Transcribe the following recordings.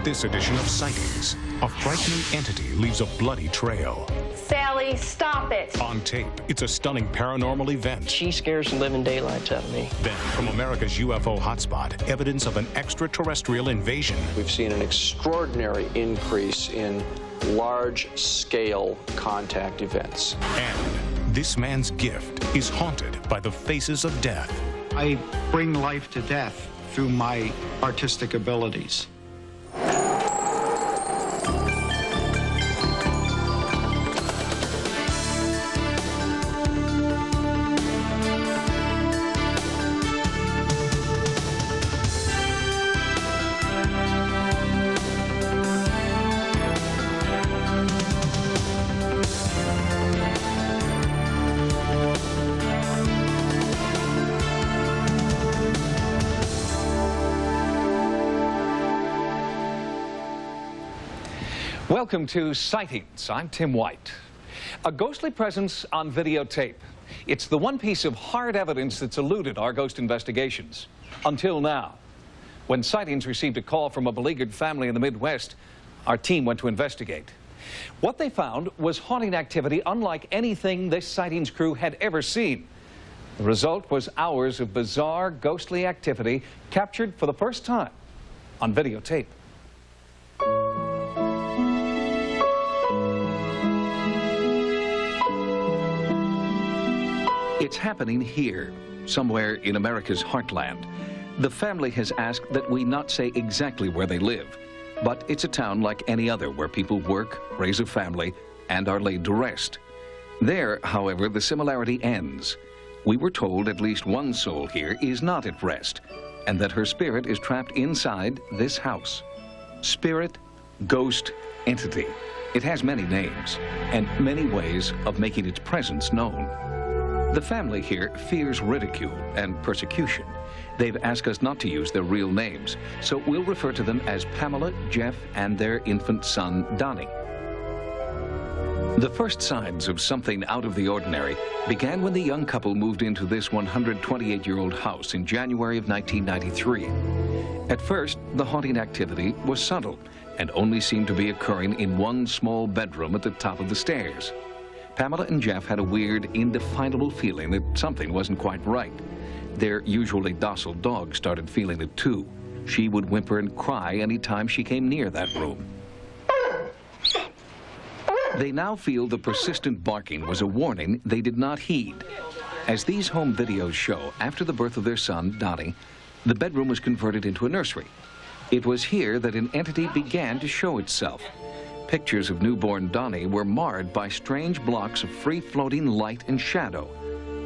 this edition of Sightings, a frightening entity leaves a bloody trail. Sally, stop it. On tape, it's a stunning paranormal event. She scares the living daylights out of me. Then, from America's UFO hotspot, evidence of an extraterrestrial invasion. We've seen an extraordinary increase in large-scale contact events. And this man's gift is haunted by the faces of death. I bring life to death through my artistic abilities. Welcome to Sightings. I'm Tim White. A ghostly presence on videotape. It's the one piece of hard evidence that's eluded our ghost investigations. Until now. When Sightings received a call from a beleaguered family in the Midwest, our team went to investigate. What they found was haunting activity unlike anything this Sightings crew had ever seen. The result was hours of bizarre, ghostly activity captured for the first time on videotape. It's happening here, somewhere in America's heartland. The family has asked that we not say exactly where they live, but it's a town like any other where people work, raise a family, and are laid to rest. There, however, the similarity ends. We were told at least one soul here is not at rest, and that her spirit is trapped inside this house. Spirit, ghost, entity. It has many names, and many ways of making its presence known. The family here fears ridicule and persecution. They've asked us not to use their real names, so we'll refer to them as Pamela, Jeff, and their infant son, Donnie. The first signs of something out of the ordinary began when the young couple moved into this 128-year-old house in January of 1993. At first, the haunting activity was subtle and only seemed to be occurring in one small bedroom at the top of the stairs. Pamela and Jeff had a weird, indefinable feeling that something wasn't quite right. Their usually docile dog started feeling it too. She would whimper and cry any time she came near that room. They now feel the persistent barking was a warning they did not heed. As these home videos show, after the birth of their son, Donnie, the bedroom was converted into a nursery. It was here that an entity began to show itself. Pictures of newborn Donnie were marred by strange blocks of free-floating light and shadow.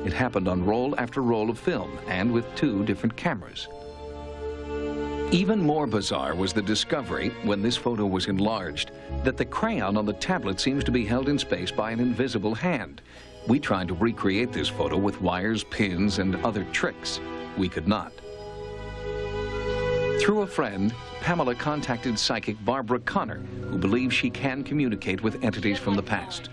It happened on roll after roll of film and with 2 different cameras. Even more bizarre was the discovery, when this photo was enlarged, that the crayon on the tablet seems to be held in space by an invisible hand. We tried to recreate this photo with wires, pins, and other tricks. We could not. Through a friend, Pamela contacted psychic Barbara Connor, who believes she can communicate with entities from the past.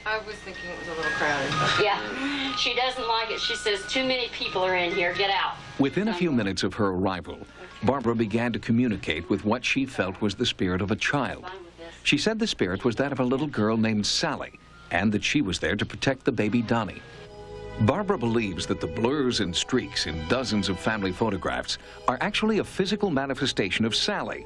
I was thinking it was a little crowded. Yeah, she doesn't like it. She says, too many people are in here, get out. Within a few minutes of her arrival, Barbara began to communicate with what she felt was the spirit of a child. She said the spirit was that of a little girl named Sally, and that she was there to protect the baby Donnie. Barbara believes that the blurs and streaks in dozens of family photographs are actually a physical manifestation of Sally.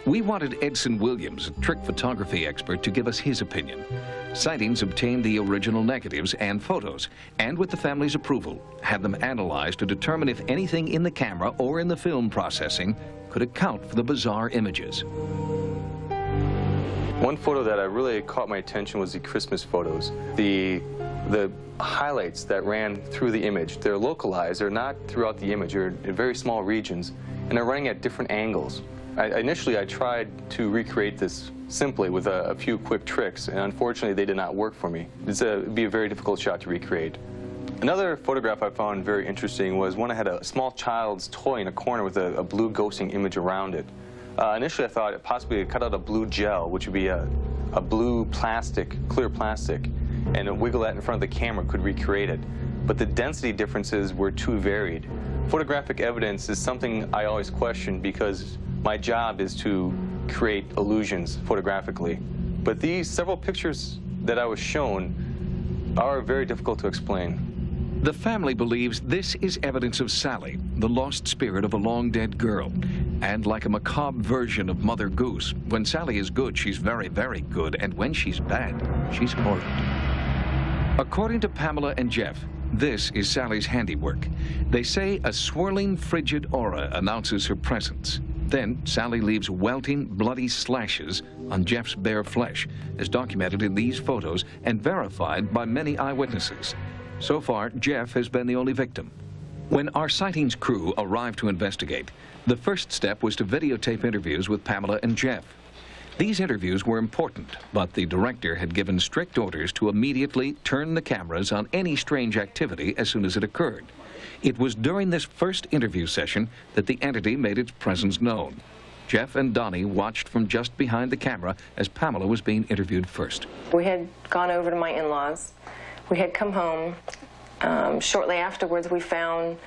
We wanted Edson Williams, a trick photography expert, to give us his opinion. Sightings obtained the original negatives and photos, and with the family's approval, had them analyzed to determine if anything in the camera or in the film processing could account for the bizarre images. One photo that really caught my attention was the Christmas photos. The highlights that ran through the image, they're localized, they're not throughout the image, they're in very small regions, and they're running at different angles. Initially, I tried to recreate this simply with a few quick tricks, and unfortunately, they did not work for me. It'd be a very difficult shot to recreate. Another photograph I found very interesting was one that had a small child's toy in a corner with a blue ghosting image around it. Initially, I thought it possibly cut out a blue gel, which would be a blue plastic, clear plastic, and wiggle that in front of the camera could recreate it. But the density differences were too varied. Photographic evidence is something I always question because My job is to create illusions photographically. But these several pictures that I was shown are very difficult to explain. The family believes this is evidence of Sally, the lost spirit of a long-dead girl. And like a macabre version of Mother Goose, when Sally is good, she's very, very good, and when she's bad, she's horrid. According to Pamela and Jeff, this is Sally's handiwork. They say a swirling, frigid aura announces her presence. Then Sally leaves welting, bloody slashes on Jeff's bare flesh, as documented in these photos and verified by many eyewitnesses. So far, Jeff has been the only victim. When our Sightings crew arrived to investigate, the first step was to videotape interviews with Pamela and Jeff. These interviews were important, but the director had given strict orders to immediately turn the cameras on any strange activity as soon as it occurred. It was during this first interview session that the entity made its presence known. Jeff and Donnie watched from just behind the camera as Pamela was being interviewed first. We had gone over to my in-laws. We had come home. Shortly afterwards, we found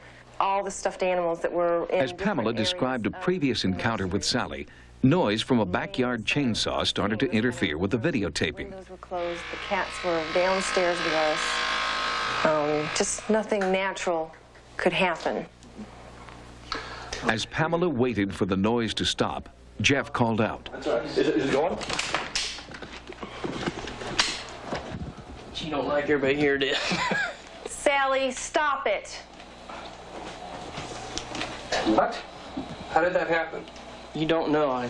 all the stuffed animals that were in As Pamela described a previous encounter with Sally, noise from a backyard chainsaw started to interfere with the videotaping. The windows were closed. The cats were downstairs with us. Just nothing natural could happen. As Pamela waited for the noise to stop, Jeff called out. Is it going? She don't like everybody here, did. Sally, stop it. What? How did that happen? You don't know.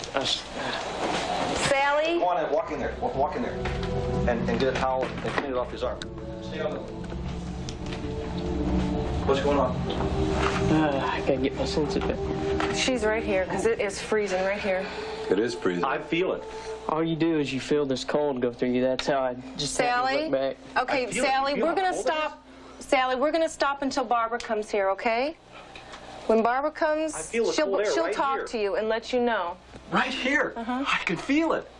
Sally? Go on in, walk in there. Walk in there. And get a towel and clean it off his arm. Stay on the... What's going on? I gotta get my sense of it. She's right here, because it is freezing right here. It is freezing. I feel it. All you do is you feel this cold go through you. That's how I just Sally? look back. Okay, Sally, we're gonna stop. Sally, we're gonna stop until Barbara comes here, okay? When Barbara comes, she'll right talk here. to you and let you know. Right here. I can feel it.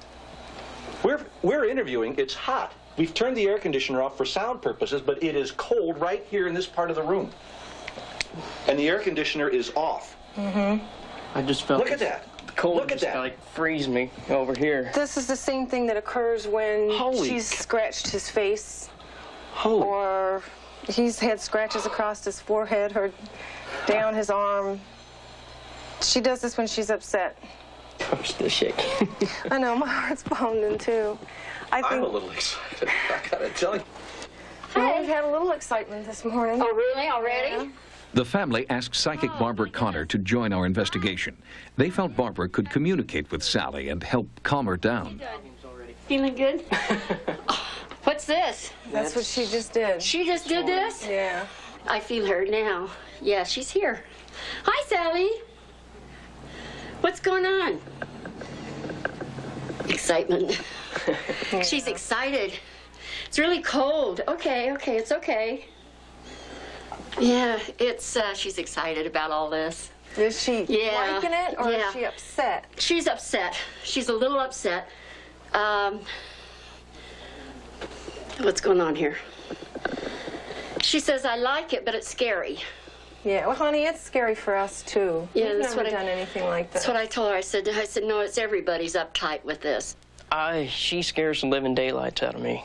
We're interviewing. It's hot. We've turned the air conditioner off for sound purposes, but it is cold right here in this part of the room. And the air conditioner is off. I just felt Look at that. cold. Look at just that. like freeze me over here. This is the same thing that occurs when Holy she's scratched his face, Holy. or he's had scratches across his forehead or down his arm. She does this when she's upset. I'm still shaking. I know, my heart's pounding too. I'm a little excited, I gotta tell you. Well, we've had a little excitement this morning. Oh, really? Already? The family asked psychic Barbara Connor to join our investigation. They felt Barbara could communicate with Sally and help calm her down. Feeling good? What's this? That's what she just did. She just did this? Yeah. I feel her now. Yeah, she's here. Hi, Sally. What's going on? Excitement. She's excited. It's really cold. Okay, it's okay. Yeah, she's excited about all this. Is she liking it, or yeah. is she upset? She's upset. She's a little upset. What's going on here? She says, I like it, but it's scary. Yeah, well, honey, it's scary for us, too. Yeah, We've that's never what done anything like this. That's what I told her. I said, no, it's everybody's uptight with this. She scares the living daylights out of me,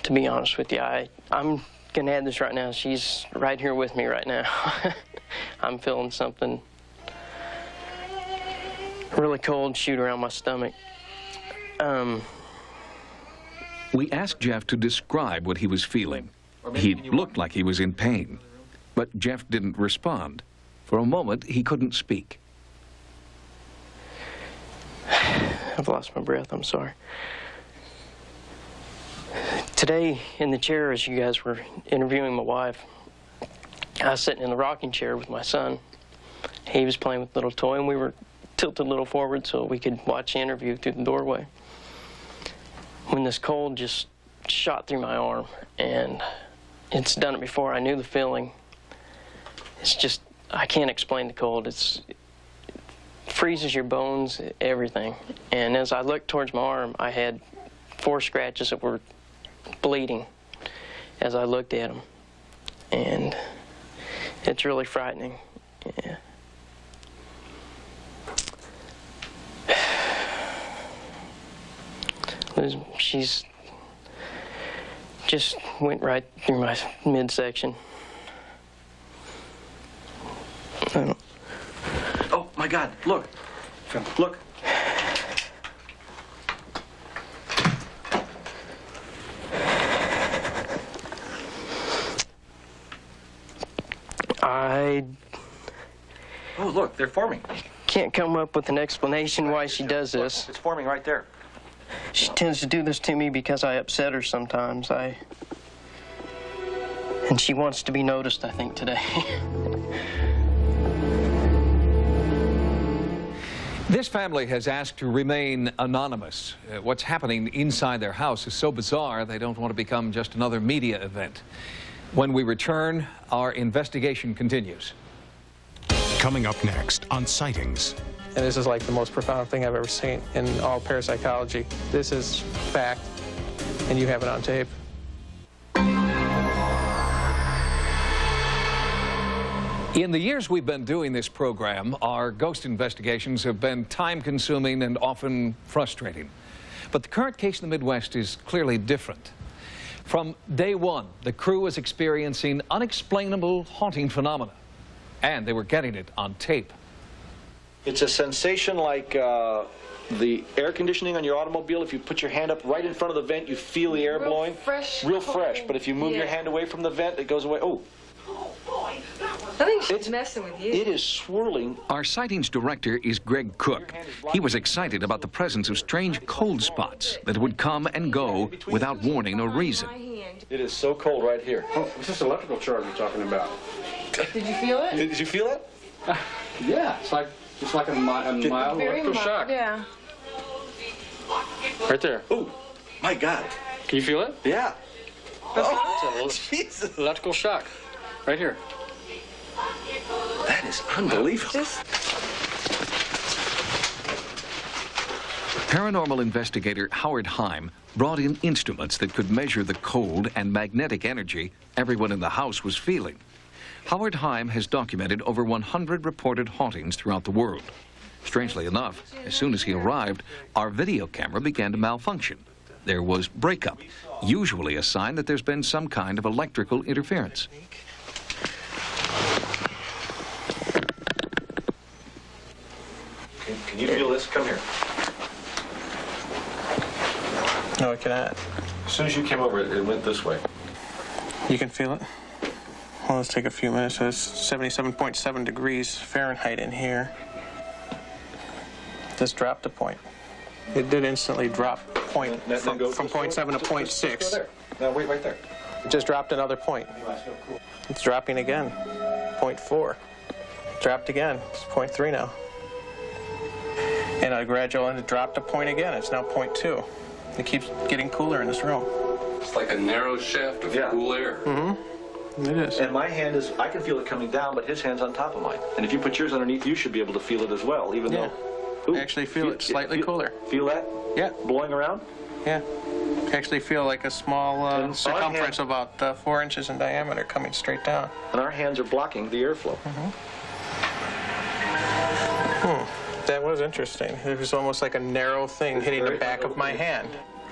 to be honest with you. I'm gonna add this right now. She's right here with me right now. I'm feeling something really cold shoot around my stomach. We asked Jeff to describe what he was feeling. He looked like he was in pain, but Jeff didn't respond. For a moment, he couldn't speak. I've lost my breath, I'm sorry. Today, in the chair, as you guys were interviewing my wife, I was sitting in the rocking chair with my son. He was playing with a little toy, and we were tilted a little forward so we could watch the interview through the doorway. When this cold just shot through my arm, and it's done it before. I knew the feeling. It's just, I can't explain the cold. It freezes your bones, everything. And as I looked towards my arm, I had 4 scratches that were bleeding as I looked at them. And it's really frightening. Yeah. She's just went right through my midsection. Oh, my God, look. Look. Oh, look, they're forming. Can't come up with an explanation why she does this. It's forming right there. She tends to do this to me because I upset her sometimes. And she wants to be noticed, I think, today. This family has asked to remain anonymous. What's happening inside their house is so bizarre, they don't want to become just another media event. When we return, our investigation continues. Coming up next on Sightings. And this is like the most profound thing I've ever seen in all parapsychology. This is fact, and you have it on tape. In the years we've been doing this program, our ghost investigations have been time-consuming and often frustrating. But the current case in the Midwest is clearly different. From day one, the crew was experiencing unexplainable haunting phenomena, and they were getting it on tape. It's a sensation like the air conditioning on your automobile. If you put your hand up right in front of the vent, you feel the air blowing. Real fresh. But if you move your hand away from the vent, it goes away. Oh. I think she's messing with you. It is swirling. Our Sightings director is Greg Cook. He was excited about the presence of strange cold spots that would come and go without warning or reason. It is so cold right here. Oh, it's this electrical charge we're talking about. Did you feel it? Did you feel it? Yeah, it's like a mild electrical shock. Yeah. Right there. Oh, my God. Can you feel it? Yeah. Oh, Jesus. Electrical shock. Right here. That is unbelievable. Paranormal investigator Howard Heim brought in instruments that could measure the cold and magnetic energy everyone in the house was feeling. Howard Heim has documented over 100 reported hauntings throughout the world. Strangely enough, as soon as he arrived, our video camera began to malfunction. There was breakup, usually a sign that there's been some kind of electrical interference. Can you feel this? Come here. No, I cannot. As soon as you came over, it went this way. You can feel it? Well, let's take a few minutes. So it's 77.7 degrees Fahrenheit in here. This dropped a point. It did instantly drop from 0.7 to 0.6. Now wait right there. It just dropped another point. It's dropping again. 0.4. Dropped again. It's 0.3 now. And a gradual, and it dropped a point again. It's now 0.2. It keeps getting cooler in this room. It's like a narrow shaft of cool air. Mm-hmm. It is. And my hand is, I can feel it coming down, but his hand's on top of mine. And if you put yours underneath, you should be able to feel it as well, even though... Ooh, I actually feel it slightly cooler. Feel that? Yeah. Blowing around? Yeah. I actually feel like a small circumference about 4 inches in diameter coming straight down. And our hands are blocking the airflow. That was interesting. It was almost like a narrow thing hitting the back of my hand.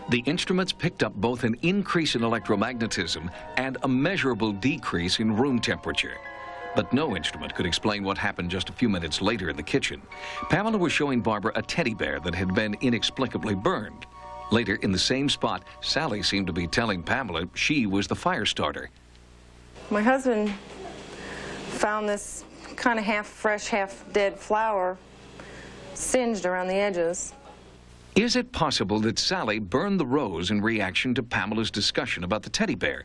The instruments picked up both an increase in electromagnetism and a measurable decrease in room temperature. But no instrument could explain what happened just a few minutes later in the kitchen. Pamela was showing Barbara a teddy bear that had been inexplicably burned. Later, in the same spot, Sally seemed to be telling Pamela she was the fire starter. My husband found this kind of half fresh, half dead flower singed around the edges. Is it possible that Sally burned the rose in reaction to Pamela's discussion about the teddy bear?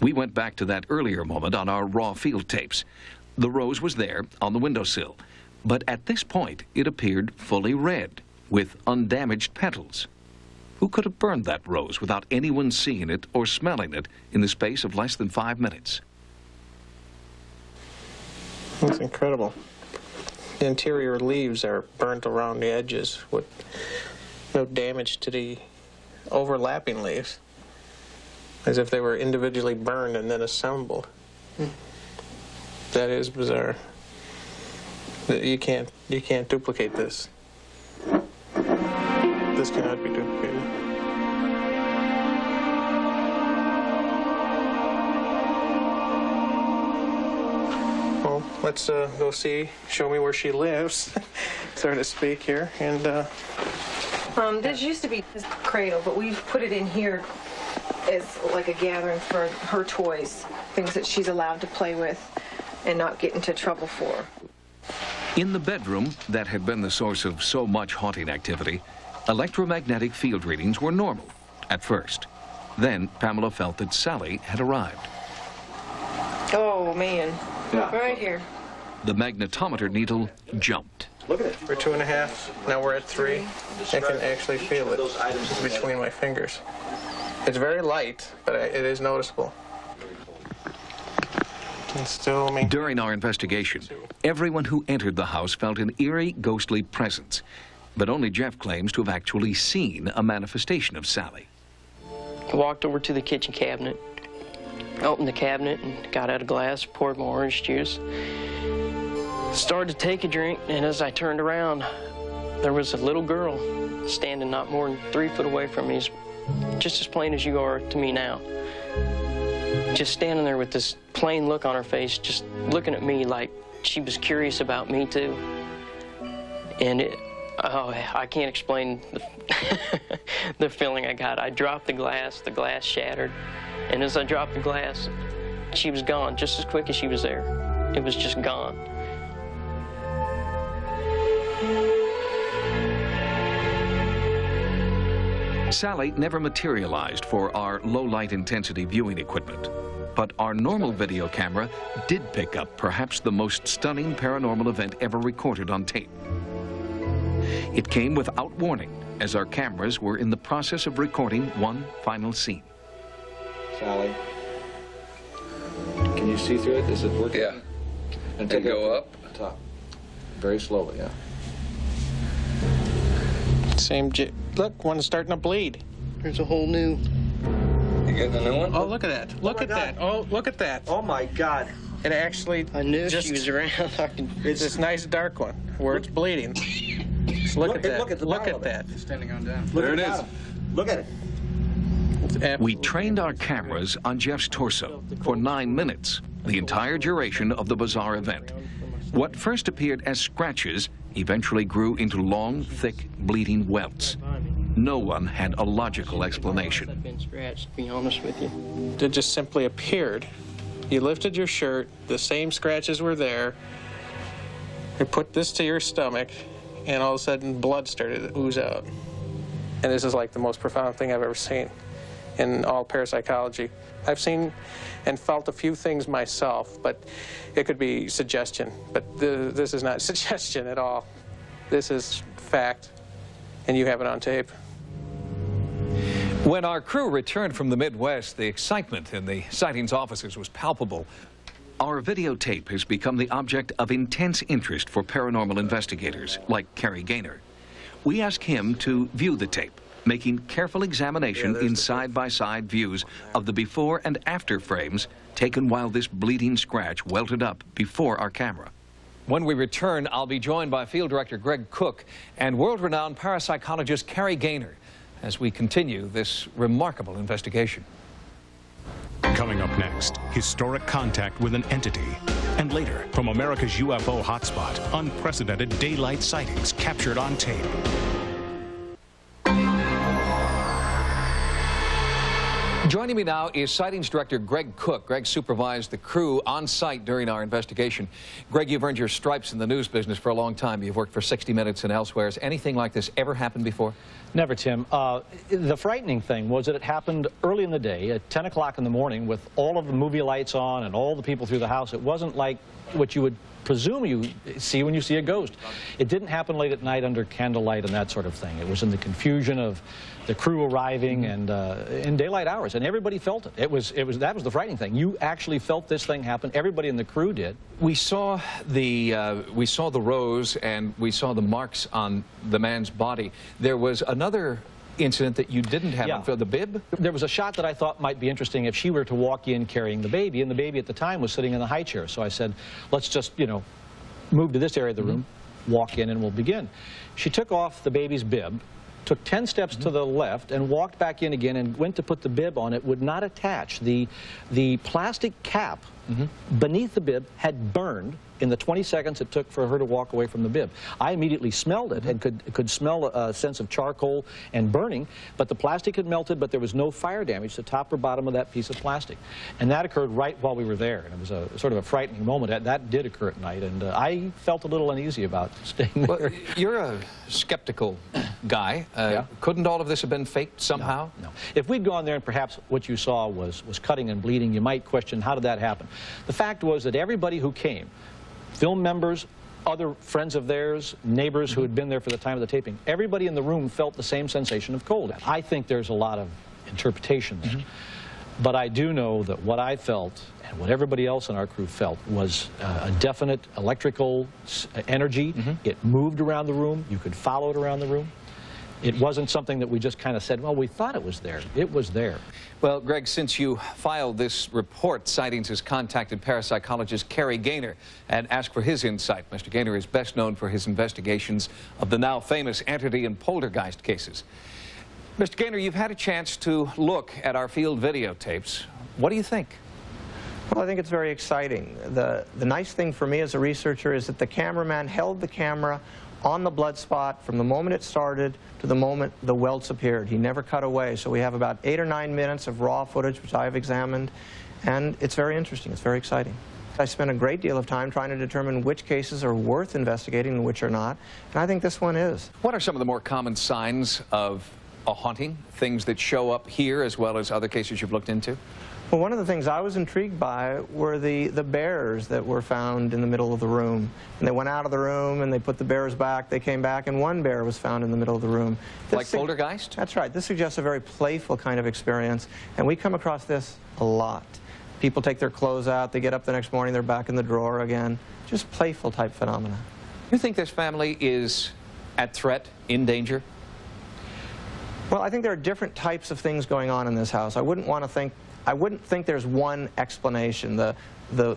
We went back to that earlier moment on our raw field tapes. The rose was there on the windowsill, but at this point it appeared fully red with undamaged petals. Who could have burned that rose without anyone seeing it or smelling it in the space of less than 5 minutes? That's incredible. The interior leaves are burnt around the edges with no damage to the overlapping leaves, as if they were individually burned and then assembled. That is bizarre. You can't duplicate this. This cannot be duplicated. Well, let's go see, show me where she lives, so to speak here, and This used to be his cradle, but we've put it in here as like a gathering for her toys, things that she's allowed to play with and not get into trouble for. In the bedroom that had been the source of so much haunting activity, electromagnetic field readings were normal at first. Then Pamela felt that Sally had arrived. Oh, man. Yeah. Right here. The magnetometer needle jumped. look at it. We're 2.5, now we're at 3. I can actually feel it between my fingers. It's very light, but it is noticeable. During our investigation, everyone who entered the house felt an eerie, ghostly presence. But only Jeff claims to have actually seen a manifestation of Sally. I walked over to the kitchen cabinet, opened the cabinet, and got out a glass, poured my orange juice. Started to take a drink, and as I turned around, there was a little girl standing not more than 3 foot away from me, just as plain as you are to me now. Just standing there with this plain look on her face, just looking at me like she was curious about me too. And I can't explain the feeling I got. I dropped the glass shattered, and as I dropped the glass, she was gone just as quick as she was there. It was just gone. Sally never materialized for our low-light intensity viewing equipment, but our normal video camera did pick up perhaps the most stunning paranormal event ever recorded on tape. It came without warning, as our cameras were in the process of recording one final scene. Sally, can you see through it? Is it working? Yeah. And go up? Top. Very slowly, yeah. Look, one's starting to bleed. There's a whole new... You getting a new one? Oh, look at that. Look at that. Oh, look at that. Oh, my God. It actually... I knew she was around. It's this nice dark one where it's bleeding. Look at that. Look at that. It's standing on down. There it is. Look at it. We trained our cameras on Jeff's torso for 9 minutes, the entire duration of the bizarre event. What first appeared as scratches eventually grew into long, thick, bleeding welts. No one had a logical explanation. I've been scratched, to be honest with you. It just simply appeared. You lifted your shirt, the same scratches were there. You put this to your stomach, and all of a sudden blood started to ooze out. And this is like the most profound thing I've ever seen in all parapsychology. I've seen and felt a few things myself, but it could be suggestion. But this is not suggestion at all. This is fact, and you have it on tape. When our crew returned from the Midwest, the excitement in the Sightings offices was palpable. Our videotape has become the object of intense interest for paranormal investigators like Kerry Gaynor. We ask him to view the tape, making careful examination in side-by-side views of the before and after frames taken while this bleeding scratch welted up before our camera. When we return, I'll be joined by Field Director Greg Cook and world-renowned parapsychologist Kerry Gaynor as we continue this remarkable investigation. Coming up next, historic contact with an entity. And later, from America's UFO hotspot, unprecedented daylight sightings captured on tape. Joining me now is Sightings Director Greg Cook. Greg supervised the crew on site during our investigation. Greg, you've earned your stripes in the news business for a long time. You've worked for 60 Minutes and elsewhere. Has anything like this ever happened before? Never, Tim. The frightening thing was that it happened early in the day at 10 o'clock in the morning with all of the movie lights on and all the people through the house. It wasn't like what you would presume you see when you see a ghost. It didn't happen late at night under candlelight and that sort of thing. It was in the confusion of the crew arriving and in daylight hours, and everybody felt it. That was the frightening thing. You actually felt this thing happen. Everybody in the crew did. We saw the rose and we saw the marks on the man's body. There was another incident that you didn't have on film, the bib? There was a shot that I thought might be interesting if she were to walk in carrying the baby, and the baby at the time was sitting in the high chair. So I said, let's just, move to this area of the room, walk in, and we'll begin. She took off the baby's bib, took 10 steps to the left and walked back in again and went to put the bib on. It would not attach. The plastic cap beneath the bib had burned in the 20 seconds it took for her to walk away from the bib. I immediately smelled it and could smell a sense of charcoal and burning, but the plastic had melted, but there was no fire damage to top or bottom of that piece of plastic. And that occurred right while we were there, and it was a sort of a frightening moment. That did occur at night, and I felt a little uneasy about staying there. Well, you're a skeptical guy. Yeah. Couldn't all of this have been faked somehow? No. If we'd gone there and perhaps what you saw was cutting and bleeding, you might question, how did that happen? The fact was that everybody who came, film members, other friends of theirs, neighbors who had been there for the time of the taping, everybody in the room felt the same sensation of cold. I think there's a lot of interpretation there. But I do know that what I felt and what everybody else in our crew felt was a definite electrical energy. It moved around the room. You could follow it around the room. It wasn't something that we just kind of said, well, we thought it was there. It was there. Well, Greg, since you filed this report, Sightings has contacted parapsychologist Kerry Gaynor and asked for his insight. Mr. Gaynor is best known for his investigations of the now famous entity and poltergeist cases. Mr. Gaynor, you've had a chance to look at our field videotapes. What do you think? Well, I think it's very exciting. The nice thing for me as a researcher is that the cameraman held the camera on the blood spot from the moment it started to the moment the welts appeared. He never cut away. So we have about 8 or 9 minutes of raw footage, which I've examined, and it's very interesting. It's very exciting. I spent a great deal of time trying to determine which cases are worth investigating and which are not, and I think this one is. What are some of the more common signs of a haunting, things that show up here as well as other cases you've looked into? Well, one of the things I was intrigued by were the bears that were found in the middle of the room. And they went out of the room and they put the bears back. They came back and one bear was found in the middle of the room. Like poltergeist? That's right. This suggests a very playful kind of experience. And we come across this a lot. People take their clothes out, they get up the next morning, they're back in the drawer again. Just playful type phenomena. You think this family is at threat, in danger? Well, I think there are different types of things going on in this house. I wouldn't think there's one explanation. The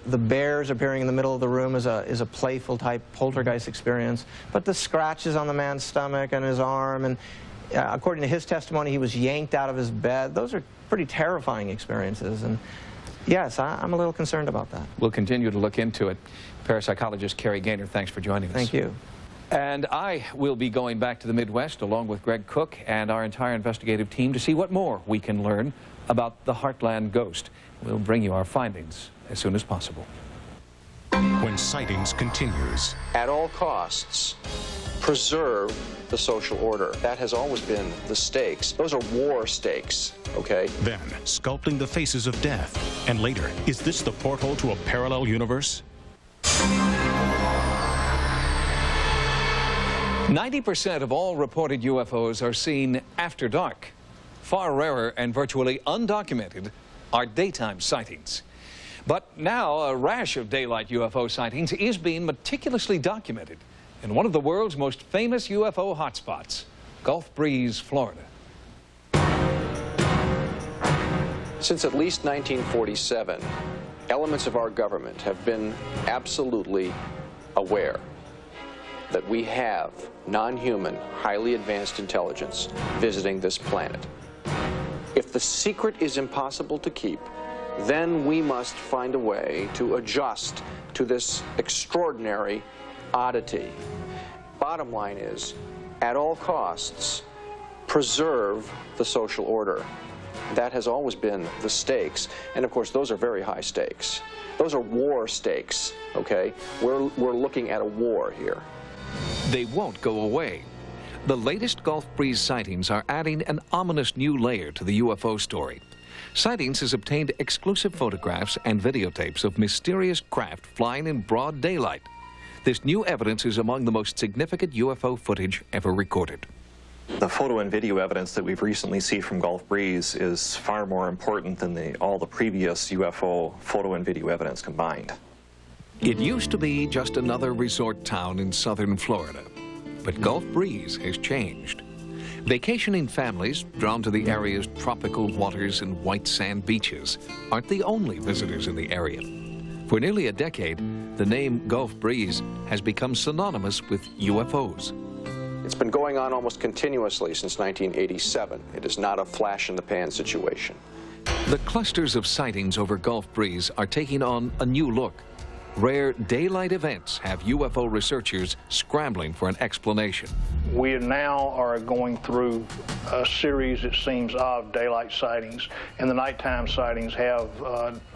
bears appearing in the middle of the room is a playful type poltergeist experience. But the scratches on the man's stomach and his arm, and according to his testimony, he was yanked out of his bed. Those are pretty terrifying experiences. And yes, I'm a little concerned about that. We'll continue to look into it. Parapsychologist Kerry Gaynor, thanks for joining us. Thank you. And I will be going back to the Midwest along with Greg Cook and our entire investigative team to see what more we can learn about the Heartland ghost. We'll bring you our findings as soon as possible. When Sightings continues. At all costs, preserve the social order. That has always been the stakes. Those are war stakes, okay? Then, sculpting the faces of death. And later, is this the porthole to a parallel universe? 90% of all reported UFOs are seen after dark. Far rarer and virtually undocumented are daytime sightings. But now a rash of daylight UFO sightings is being meticulously documented in one of the world's most famous UFO hotspots, Gulf Breeze, Florida. Since at least 1947, elements of our government have been absolutely aware that we have non-human, highly advanced intelligence visiting this planet. If the secret is impossible to keep, then we must find a way to adjust to this extraordinary oddity. Bottom line is, at all costs, preserve the social order. That has always been the stakes, and of course those are very high stakes. Those are war stakes, okay? We're looking at a war here. They won't go away. The latest Gulf Breeze sightings are adding an ominous new layer to the UFO story. Sightings has obtained exclusive photographs and videotapes of mysterious craft flying in broad daylight. This new evidence is among the most significant UFO footage ever recorded. The photo and video evidence that we've recently seen from Gulf Breeze is far more important than all the previous UFO photo and video evidence combined. It used to be just another resort town in southern Florida, but Gulf Breeze has changed. Vacationing families drawn to the area's tropical waters and white sand beaches aren't the only visitors in the area. For nearly a decade, the name Gulf Breeze has become synonymous with UFOs. It's been going on almost continuously since 1987. It is not a flash-in-the-pan situation. The clusters of sightings over Gulf Breeze are taking on a new look. Rare daylight events have UFO researchers scrambling for an explanation. We now are going through a series, it seems, of daylight sightings, and the nighttime sightings have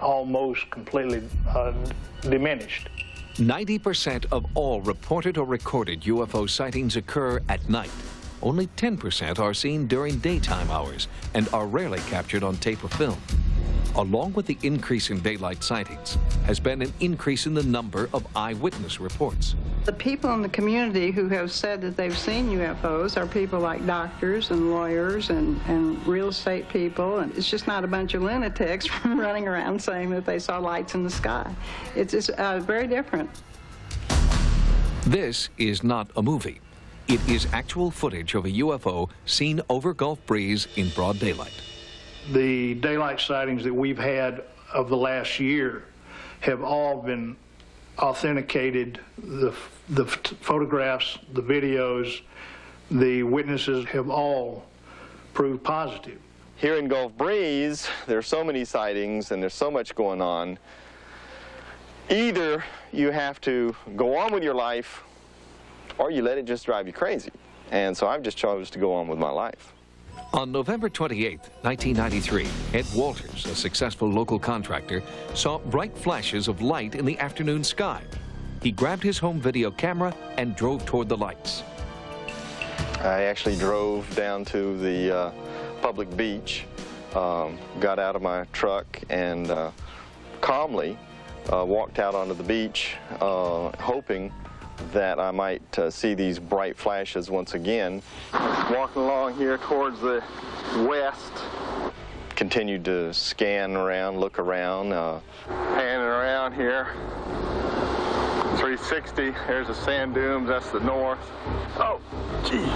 almost completely diminished. 90% of all reported or recorded UFO sightings occur at night. Only 10% are seen during daytime hours and are rarely captured on tape or film. Along with the increase in daylight sightings has been an increase in the number of eyewitness reports. The people in the community who have said that they've seen UFOs are people like doctors and lawyers and real estate people, and it's just not a bunch of lunatics running around saying that they saw lights in the sky. It's very different. This is not a movie. It is actual footage of a UFO seen over Gulf Breeze in broad daylight. The daylight sightings that we've had of the last year have all been authenticated. The photographs, the videos, the witnesses have all proved positive. Here in Gulf Breeze, there are so many sightings and there's so much going on. Either you have to go on with your life or you let it just drive you crazy. And so I've just chosen to go on with my life. On November 28, 1993, Ed Walters, a successful local contractor, saw bright flashes of light in the afternoon sky. He grabbed his home video camera and drove toward the lights. I actually drove down to the public beach, got out of my truck, and calmly walked out onto the beach, hoping that I might see these bright flashes once again. Walking along here towards the west. Continued to scan around, look around. Panning around here. 360, there's the sand dunes, that's the north. Oh, geez,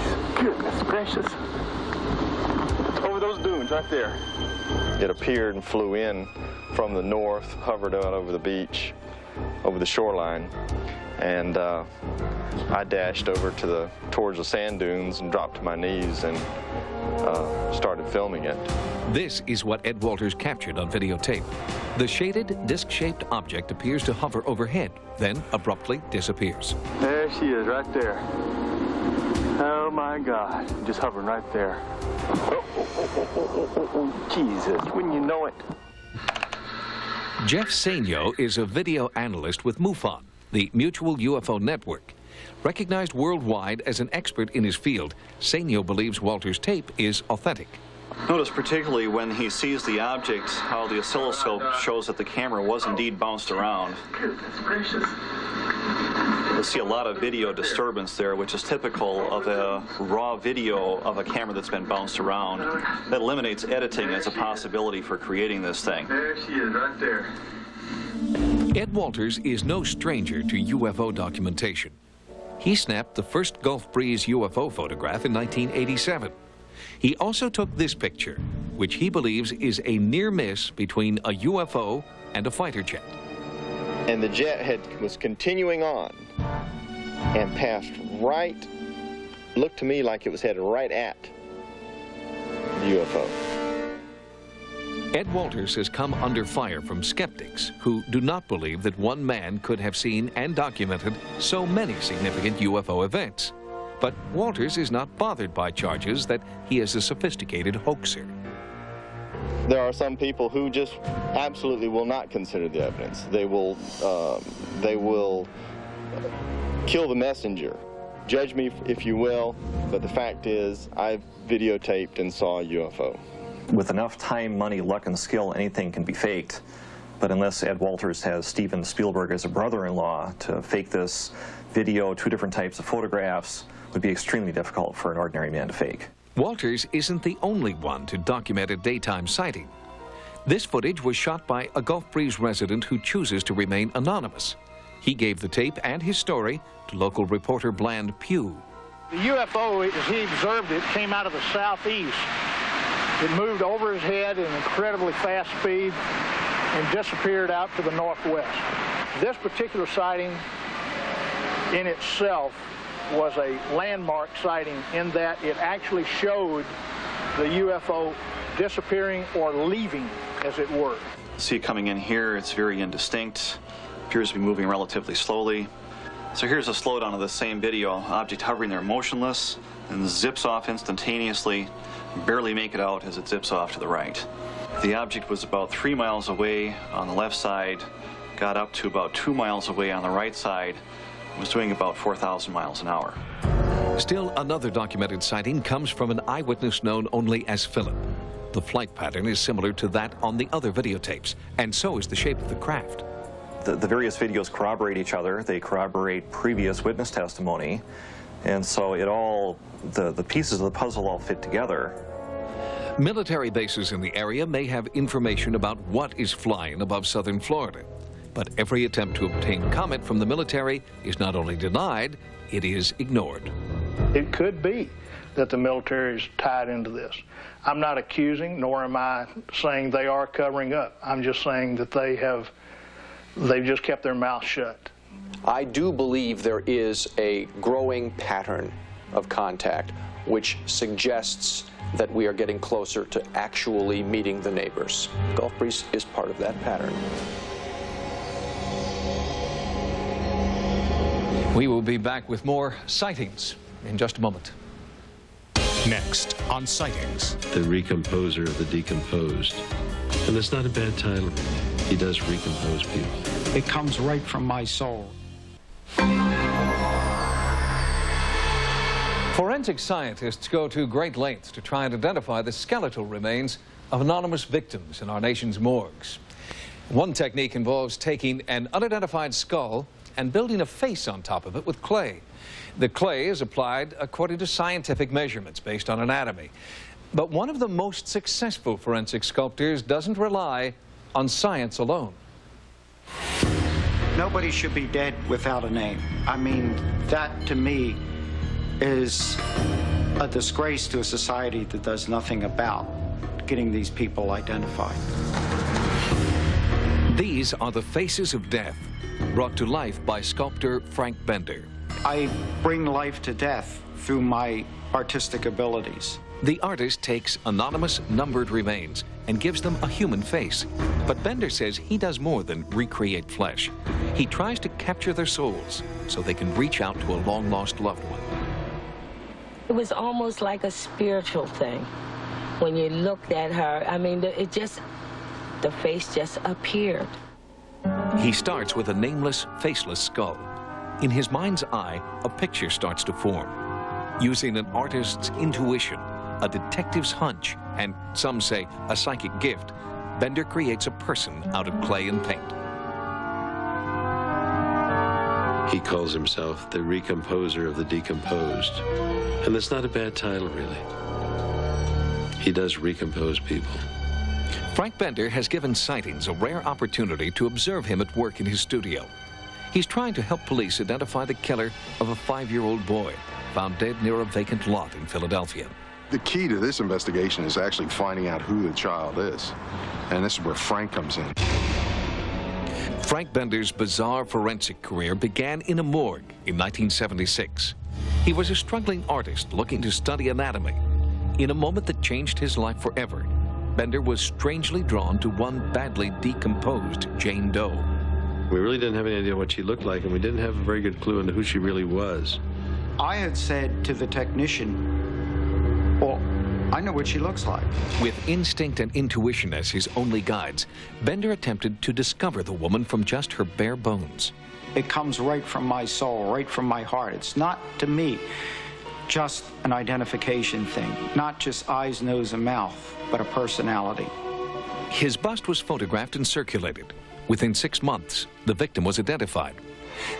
goodness gracious. Over those dunes right there. It appeared and flew in from the north, hovered out over the beach, over the shoreline. And I dashed over to towards the sand dunes and dropped to my knees and started filming it. This is what Ed Walters captured on videotape. The shaded, disc-shaped object appears to hover overhead, then abruptly disappears. There she is, right there. Oh my God, just hovering right there. Oh, Jesus, wouldn't you know it? Jeff Sainio is a video analyst with MUFON, the Mutual UFO Network. Recognized worldwide as an expert in his field, Sainio believes Walters' tape is authentic. Notice particularly when he sees the object, how the oscilloscope shows that the camera was indeed bounced around. You'll see a lot of video disturbance there, which is typical of a raw video of a camera that's been bounced around. That eliminates editing as a possibility for creating this thing. There she is, right there. Ed Walters is no stranger to UFO documentation. He snapped the first Gulf Breeze UFO photograph in 1987. He also took this picture, which he believes is a near miss between a UFO and a fighter jet. And the jet was continuing on and passed right, looked to me like it was headed right at the UFO. Ed Walters has come under fire from skeptics who do not believe that one man could have seen and documented so many significant UFO events. But Walters is not bothered by charges that he is a sophisticated hoaxer. There are some people who just absolutely will not consider the evidence. They will kill the messenger. Judge me if you will, but the fact is I've videotaped and saw a UFO. With enough time, money, luck, and skill, anything can be faked. But unless Ed Walters has Steven Spielberg as a brother-in-law to fake this video, 2 different types of photographs, would be extremely difficult for an ordinary man to fake. Walters isn't the only one to document a daytime sighting. This footage was shot by a Gulf Breeze resident who chooses to remain anonymous. He gave the tape and his story to local reporter Bland Pugh. The UFO, as he observed it, came out of the southeast. It moved over his head at an incredibly fast speed and disappeared out to the northwest. This particular sighting in itself was a landmark sighting in that it actually showed the UFO disappearing or leaving, as it were. See it coming in here, it's very indistinct, appears to be moving relatively slowly. So here's a slowdown of the same video, object hovering there motionless, and zips off instantaneously, barely make it out as it zips off to the right. The object was about 3 miles away on the left side, got up to about 2 miles away on the right side, was doing about 4,000 miles an hour. Still another documented sighting comes from an eyewitness known only as Philip. The flight pattern is similar to that on the other videotapes, and so is the shape of the craft. The various videos corroborate each other. They corroborate previous witness testimony, and so it all, the pieces of the puzzle all fit together. Military bases in the area may have information about what is flying above southern Florida, but every attempt to obtain comment from the military is not only denied, it is ignored. It could be that the military is tied into this. I'm not accusing, nor am I saying they are covering up. I'm just saying that they've just kept their mouth shut. I do believe there is a growing pattern of contact which suggests that we are getting closer to actually meeting the neighbors. Gulf Breeze is part of that pattern. We will be back with more sightings in just a moment. Next on Sightings. The recomposer of the decomposed. And it's not a bad title. He does recompose people. It comes right from my soul. Forensic scientists go to great lengths to try and identify the skeletal remains of anonymous victims in our nation's morgues. One technique involves taking an unidentified skull and building a face on top of it with clay. The clay is applied according to scientific measurements based on anatomy. But one of the most successful forensic sculptors doesn't rely on science alone. Nobody should be dead without a name. I mean, that to me is a disgrace to a society that does nothing about getting these people identified. These are the faces of death, brought to life by sculptor Frank Bender. I bring life to death through my artistic abilities. The artist takes anonymous, numbered remains and gives them a human face. But Bender says he does more than recreate flesh. He tries to capture their souls so they can reach out to a long-lost loved one. It was almost like a spiritual thing. When you looked at her, I mean, the face just appeared. He starts with a nameless, faceless skull. In his mind's eye, a picture starts to form. Using an artist's intuition, a detective's hunch, and some say a psychic gift, Bender creates a person out of clay and paint. He calls himself the recomposer of the decomposed. And that's not a bad title, really. He does recompose people. Frank Bender has given Sightings a rare opportunity to observe him at work in his studio. He's trying to help police identify the killer of a 5-year-old boy found dead near a vacant lot in Philadelphia. The key to this investigation is actually finding out who the child is. And this is where Frank comes in. Frank Bender's bizarre forensic career began in a morgue in 1976. He was a struggling artist looking to study anatomy. In a moment that changed his life forever, Bender was strangely drawn to one badly decomposed Jane Doe. We really didn't have any idea what she looked like, and we didn't have a very good clue into who she really was. I had said to the technician, well, I know what she looks like. With instinct and intuition as his only guides, Bender attempted to discover the woman from just her bare bones. It comes right from my soul, right from my heart. It's not, to me, just an identification thing. Not just eyes, nose, and mouth, but a personality. His bust was photographed and circulated. Within 6 months, the victim was identified.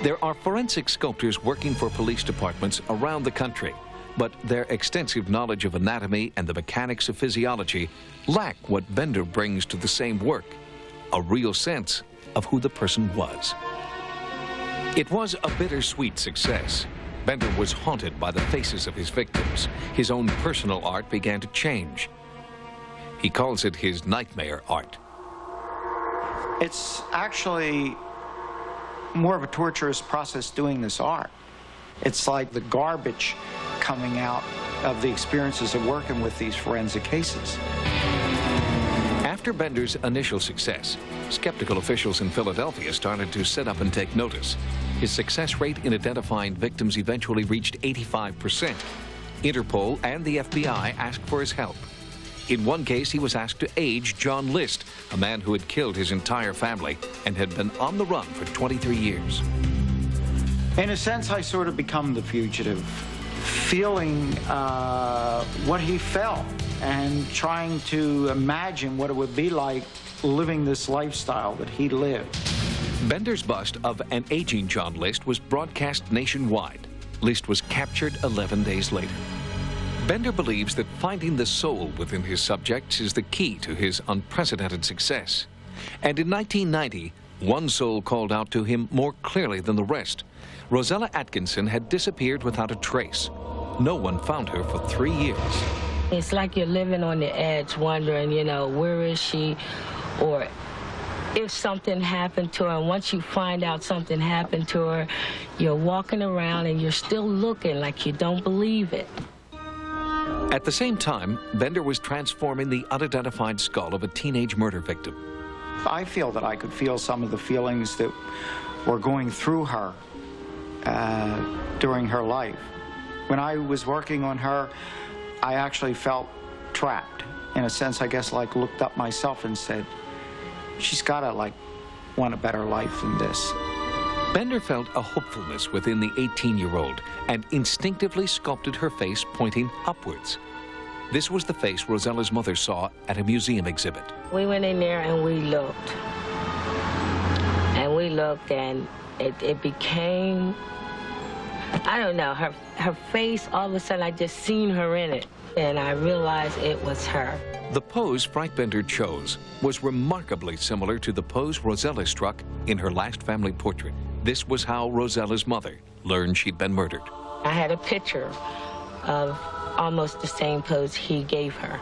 There are forensic sculptors working for police departments around the country, but their extensive knowledge of anatomy and the mechanics of physiology lack what Bender brings to the same work, a real sense of who the person was. It was a bittersweet success. Bender was haunted by the faces of his victims. His own personal art began to change. He calls it his nightmare art. It's actually more of a torturous process doing this art. It's like the garbage coming out of the experiences of working with these forensic cases. After Bender's initial success, skeptical officials in Philadelphia started to sit up and take notice. His success rate in identifying victims eventually reached 85%. Interpol and the FBI asked for his help. In one case, he was asked to age John List, a man who had killed his entire family and had been on the run for 23 years. In a sense, I sort of become the fugitive, feeling what he felt and trying to imagine what it would be like living this lifestyle that he lived. Bender's bust of an aging John List was broadcast nationwide. List was captured 11 days later. Bender believes that finding the soul within his subjects is the key to his unprecedented success. And in 1990, one soul called out to him more clearly than the rest. Rosella Atkinson had disappeared without a trace. No one found her for 3 years. It's like you're living on the edge, wondering, you know, where is she? Or if something happened to her, and once you find out something happened to her, you're walking around and you're still looking like you don't believe it. At the same time, Bender was transforming the unidentified skull of a teenage murder victim. I feel that I could feel some of the feelings that were going through her during her life. When I was working on her, I actually felt trapped. In a sense, I guess, like looked up myself and said, she's gotta like want a better life than this. Bender felt a hopefulness within the 18-year-old and instinctively sculpted her face pointing upwards. This was the face Rosella's mother saw at a museum exhibit. We went in there and we looked. And we looked and it became, I don't know, her face, all of a sudden I just seen her in it. And I realized it was her. The pose Frank Bender chose was remarkably similar to the pose Rosella struck in her last family portrait. This was how Rosella's mother learned she'd been murdered. I had a picture of almost the same pose he gave her.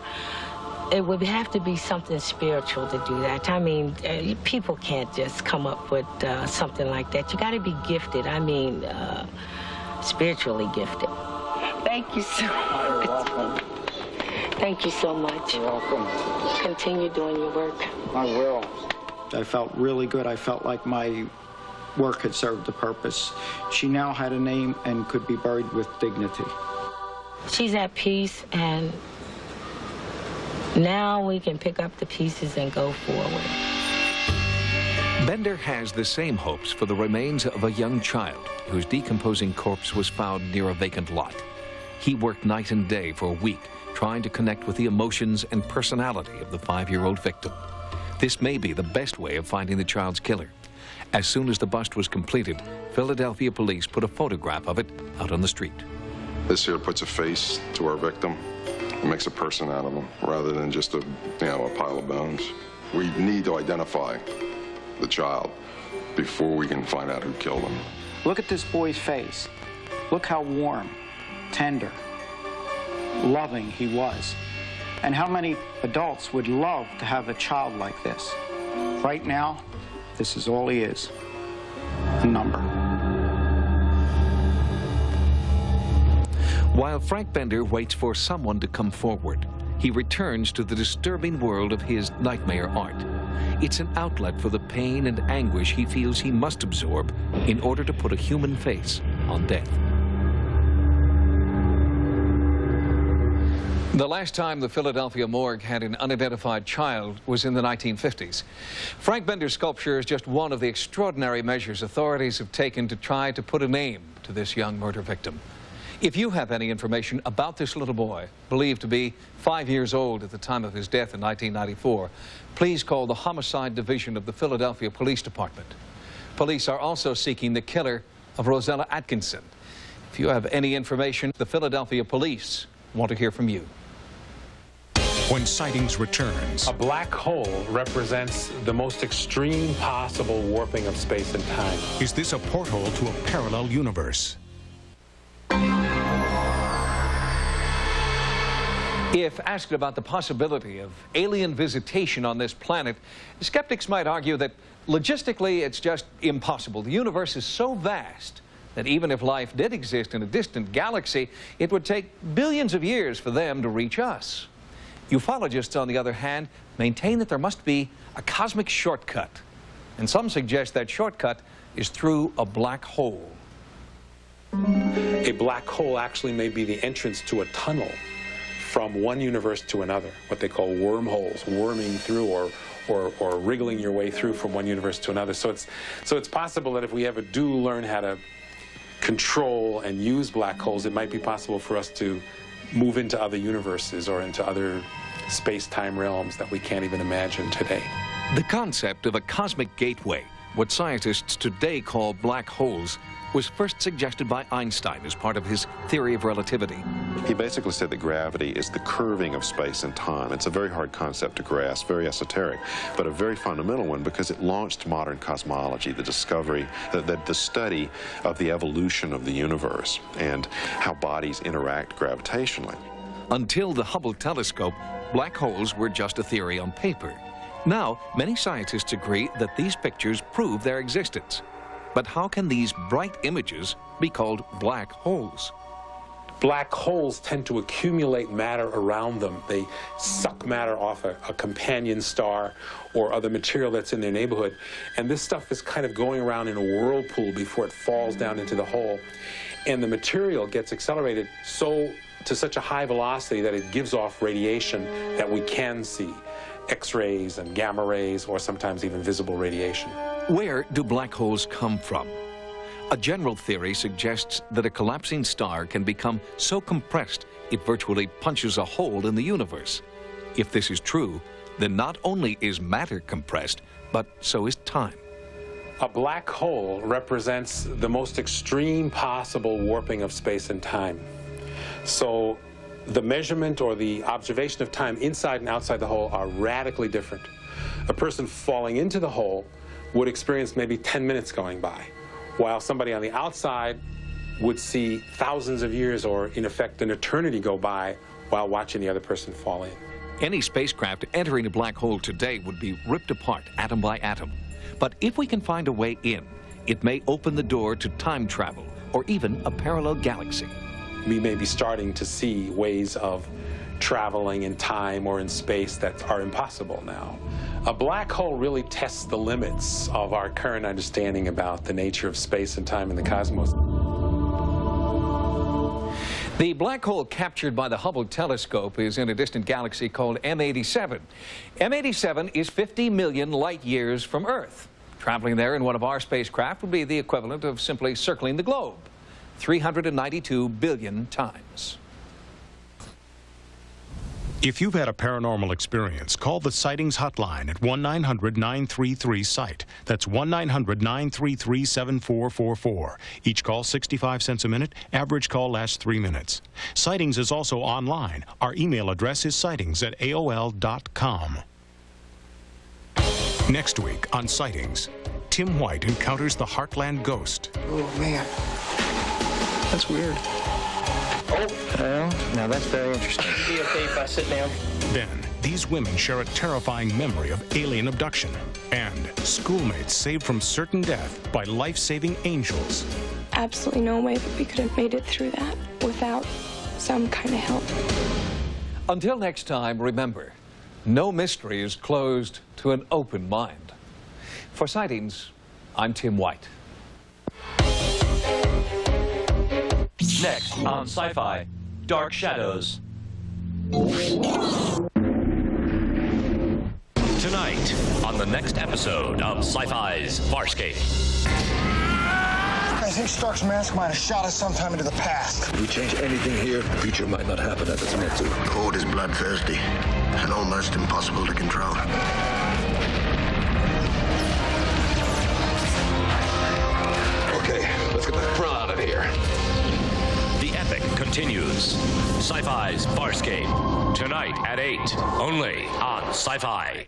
It would have to be something spiritual to do that. I mean, people can't just come up with something like that. You got to be gifted. I mean, spiritually gifted. Thank you so much. You're welcome. Thank you so much. You're welcome. Continue doing your work. I will. I felt really good. I felt like my work had served a purpose. She now had a name and could be buried with dignity. She's at peace, and now we can pick up the pieces and go forward. Bender has the same hopes for the remains of a young child whose decomposing corpse was found near a vacant lot. He worked night and day for a week, trying to connect with the emotions and personality of the 5-year-old victim. This may be the best way of finding the child's killer. As soon as the bust was completed, Philadelphia police put a photograph of it out on the street. This here puts a face to our victim. It makes a person out of them rather than just a pile of bones. We need to identify the child before we can find out who killed him. Look at this boy's face. Look how warm, tender, loving he was. And how many adults would love to have a child like this? Right now, this is all he is, a number. While Frank Bender waits for someone to come forward, he returns to the disturbing world of his nightmare art. It's an outlet for the pain and anguish he feels he must absorb in order to put a human face on death. The last time the Philadelphia morgue had an unidentified child was in the 1950s. Frank Bender's sculpture is just one of the extraordinary measures authorities have taken to try to put a name to this young murder victim. If you have any information about this little boy, believed to be 5 years old at the time of his death in 1994, please call the Homicide Division of the Philadelphia Police Department. Police are also seeking the killer of Rosella Atkinson. If you have any information, the Philadelphia Police want to hear from you. When Sightings returns. A black hole represents the most extreme possible warping of space and time. Is this a porthole to a parallel universe? If asked about the possibility of alien visitation on this planet, skeptics might argue that logistically it's just impossible. The universe is so vast that even if life did exist in a distant galaxy, it would take billions of years for them to reach us. Ufologists, on the other hand, maintain that there must be a cosmic shortcut. And some suggest that shortcut is through a black hole. A black hole actually may be the entrance to a tunnel from one universe to another, what they call wormholes, worming through or wriggling your way through from one universe to another. So it's possible that if we ever do learn how to control and use black holes, it might be possible for us to move into other universes or into other space-time realms that we can't even imagine today. The concept of a cosmic gateway, what scientists today call black holes, was first suggested by Einstein as part of his theory of relativity. He basically said that gravity is the curving of space and time. It's a very hard concept to grasp, very esoteric, but a very fundamental one because it launched modern cosmology, the discovery, the study of the evolution of the universe and how bodies interact gravitationally. Until the Hubble telescope, black holes were just a theory on paper. Now, many scientists agree that these pictures prove their existence. But how can these bright images be called black holes? Black holes tend to accumulate matter around them. They suck matter off a companion star or other material that's in their neighborhood. And this stuff is kind of going around in a whirlpool before it falls down into the hole. And the material gets accelerated to such a high velocity that it gives off radiation that we can see. X-rays and gamma rays, or sometimes even visible radiation. Where do black holes come from? A general theory suggests that a collapsing star can become so compressed it virtually punches a hole in the universe. If this is true, then not only is matter compressed, but so is time. A black hole represents the most extreme possible warping of space and time. So the measurement or the observation of time inside and outside the hole are radically different. A person falling into the hole would experience maybe 10 minutes going by, while somebody on the outside would see thousands of years, or in effect an eternity, go by while watching the other person fall in. Any spacecraft entering a black hole today would be ripped apart atom by atom. But if we can find a way in, it may open the door to time travel or even a parallel galaxy. We may be starting to see ways of traveling in time or in space that are impossible now. A black hole really tests the limits of our current understanding about the nature of space and time in the cosmos. The black hole captured by the Hubble telescope is in a distant galaxy called M87. M87 is 50 million light years from Earth. Traveling there in one of our spacecraft would be the equivalent of simply circling the globe 392 billion times. If you've had a paranormal experience, call the Sightings hotline at 1-900-933-SIGHT. That's 1-900-933-7444. Each call 65 cents a minute. Average call lasts 3 minutes. Sightings is also online. Our email address is sightings@aol.com. Next week on Sightings, Tim White encounters the Heartland ghost. Oh, man. That's weird. Well, now that's very interesting. Be okay if I sit down? Then, these women share a terrifying memory of alien abduction and schoolmates saved from certain death by life-saving angels. Absolutely no way that we could have made it through that without some kind of help. Until next time, remember, no mystery is closed to an open mind. For Sightings, I'm Tim White. Next on Sci-Fi, Dark Shadows. Tonight, on the next episode of Sci-Fi's Farscape. I think Stark's mask might have shot us sometime into the past. If we change anything here, the future might not happen as it's meant to. The Horde is bloodthirsty and almost impossible to control. Okay, let's get the hell out of here. The epic continues. Sci-Fi's Farscape. Tonight at 8, only on Sci-Fi.